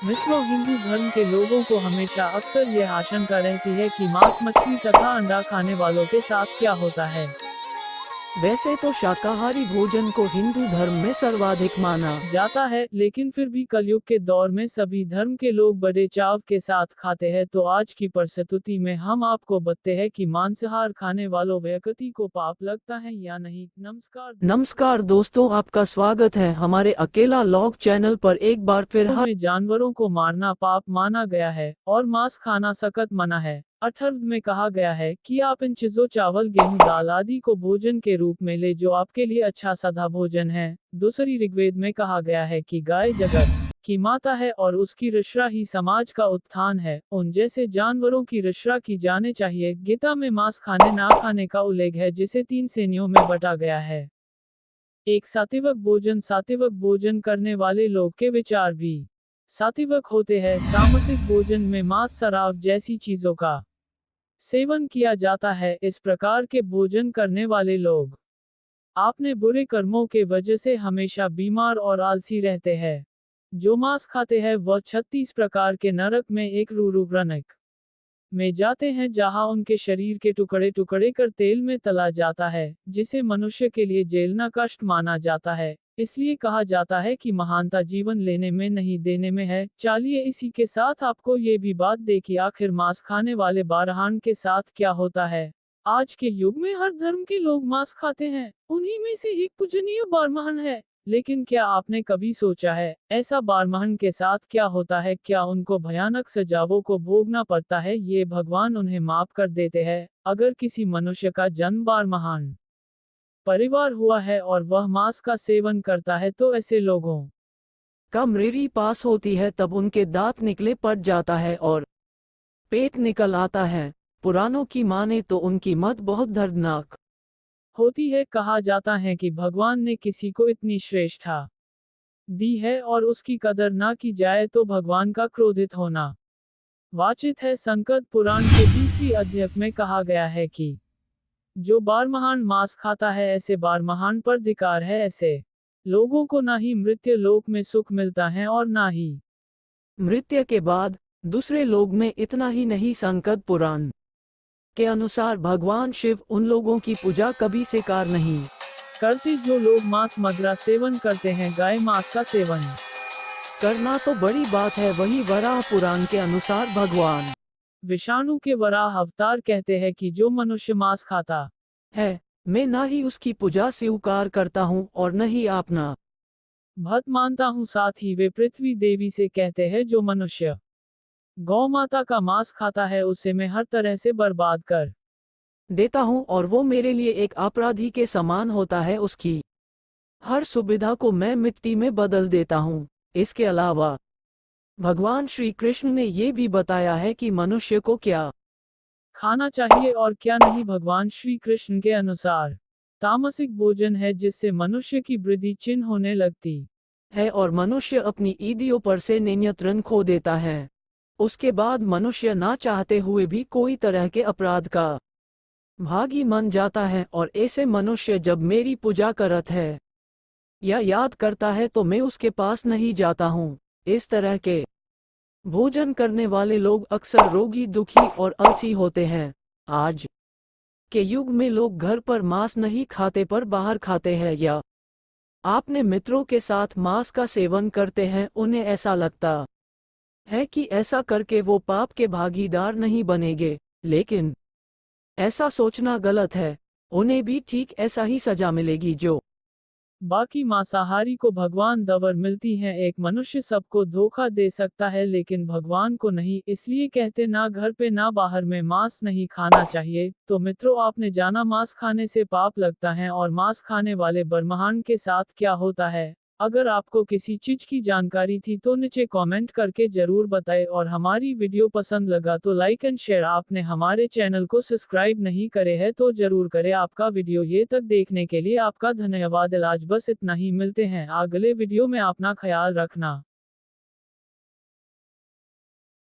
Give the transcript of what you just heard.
मित्रों, हिंदू धर्म के लोगों को हमेशा अक्सर यह आशंका रहती है कि मांस, मछली तथा अंडा खाने वालों के साथ क्या होता है। वैसे तो शाकाहारी भोजन को हिंदू धर्म में सर्वाधिक माना जाता है, लेकिन फिर भी कलयुग के दौर में सभी धर्म के लोग बड़े चाव के साथ खाते हैं। तो आज की प्रस्तुति में हम आपको बताते हैं कि मांसाहार खाने वालों व्यक्ति को पाप लगता है या नहीं। नमस्कार दोस्तों, आपका स्वागत है हमारे अकेला लॉग चैनल पर। एक बार फिर में जानवरों को मारना पाप माना गया है और मांस खाना सख्त मना है। अथर्व में कहा गया है कि आप इन चीजों चावल, गेहूं, दाल आदि को भोजन के रूप में ले जो आपके लिए अच्छा साधा भोजन है। दूसरी ऋग्वेद में कहा गया है कि गाय जगत की माता है और उसकी रक्षा ही समाज का उत्थान है। उन जैसे जानवरों की रक्षा की जाने चाहिए। गीता में मांस खाने ना खाने का उल्लेख है, जिसे 3 श्रेणियों में बांटा गया है। एक सात्विक भोजन करने वाले लोग के विचार भी सात्विक होते हैं। तामसिक भोजन में मांस, शराब जैसी चीजों का सेवन किया जाता है। इस प्रकार के भोजन करने वाले लोग अपने बुरे कर्मों के वजह से हमेशा बीमार और आलसी रहते हैं। जो मांस खाते हैं वह 36 प्रकार के नरक में एक रूरुग्रनक में जाते हैं, जहां उनके शरीर के टुकड़े टुकड़े कर तेल में तला जाता है, जिसे मनुष्य के लिए जेलना कष्ट माना जाता है। इसलिए कहा जाता है कि महानता जीवन लेने में नहीं देने में है। चलिए इसी के साथ आपको ये भी बात दे कि आखिर मांस खाने वाले बारहान के साथ क्या होता है। आज के युग में हर धर्म के लोग मांस खाते हैं, उन्हीं में से एक पूजनीय बारहमान है। लेकिन क्या आपने कभी सोचा है, ऐसा बारहमान के साथ क्या होता है? क्या उनको भयानक सजाओं को भोगना पड़ता है? ये भगवान उन्हें माफ कर देते हैं। अगर किसी मनुष्य का जन्म बारहमान परिवार हुआ है और वह मांस का सेवन करता है, तो ऐसे लोगों का मृत्यु पास होती है, तब उनके दांत निकले पड़ जाता है और पेट निकल आता है। पुराणों की माने तो उनकी मौत बहुत दर्दनाक होती है। कहा जाता है कि भगवान ने किसी को इतनी श्रेष्ठता दी है और उसकी कदर ना की जाए तो भगवान का क्रोधित होना वाचित है। संकट पुराण के 20वीं अध्याय में कहा गया है कि जो बारहमान मांस खाता है, ऐसे बारहमान पर धिक्कार है। ऐसे लोगों को ना ही मृत्यु लोक में सुख मिलता है और ना ही मृत्यु के बाद दूसरे लोग में। इतना ही नहीं, संकट पुराण के अनुसार भगवान शिव उन लोगों की पूजा कभी स्वीकार नहीं करते जो लोग मांस मदिरा सेवन करते हैं। गाय मांस का सेवन करना तो बड़ी बात है, वही वराह पुराण के अनुसार भगवान विष्णु के वराह अवतार कहते हैं कि जो मनुष्य मांस खाता है, मैं ना ही उसकी पूजा स्वीकार करता हूँ और न ही अपना भक्त मानता हूँ। साथ ही वे पृथ्वी देवी से कहते हैं, जो मनुष्य गौ माता का मांस खाता है, उसे मैं हर तरह से बर्बाद कर देता हूँ और वो मेरे लिए एक अपराधी के समान होता है। उसकी हर सुविधा को मैं मिट्टी में बदल देता हूँ। इसके अलावा भगवान श्री कृष्ण ने ये भी बताया है कि मनुष्य को क्या खाना चाहिए और क्या नहीं। भगवान श्री कृष्ण के अनुसार तामसिक भोजन है जिससे मनुष्य की वृद्धि चिन्ह होने लगती है और मनुष्य अपनी इंद्रियों पर से नियंत्रण खो देता है। उसके बाद मनुष्य ना चाहते हुए भी कोई तरह के अपराध का भागी बन जाता है। और ऐसे मनुष्य जब मेरी पूजा करत है या याद करता है तो मैं उसके पास नहीं जाता हूँ। इस तरह के भोजन करने वाले लोग अक्सर रोगी, दुखी और आलसी होते हैं। आज के युग में लोग घर पर मांस नहीं खाते पर बाहर खाते हैं या अपने मित्रों के साथ मांस का सेवन करते हैं। उन्हें ऐसा लगता है कि ऐसा करके वो पाप के भागीदार नहीं बनेंगे, लेकिन ऐसा सोचना गलत है। उन्हें भी ठीक ऐसा ही सजा मिलेगी जो बाकी मांसाहारी को भगवान दवर मिलती है। एक मनुष्य सबको धोखा दे सकता है, लेकिन भगवान को नहीं। इसलिए कहते ना घर पे ना बाहर में मांस नहीं खाना चाहिए। तो मित्रों, आपने जाना मांस खाने से पाप लगता है और मांस खाने वाले ब्रह्मांड के साथ क्या होता है। अगर आपको किसी चीज की जानकारी थी तो नीचे कमेंट करके जरूर बताएं और हमारी वीडियो पसंद लगा तो लाइक एंड शेयर। आपने हमारे चैनल को सब्सक्राइब नहीं करे है तो जरूर करें। आपका वीडियो ये तक देखने के लिए आपका धन्यवाद। आज बस इतना ही, मिलते हैं अगले वीडियो में। अपना ख्याल रखना।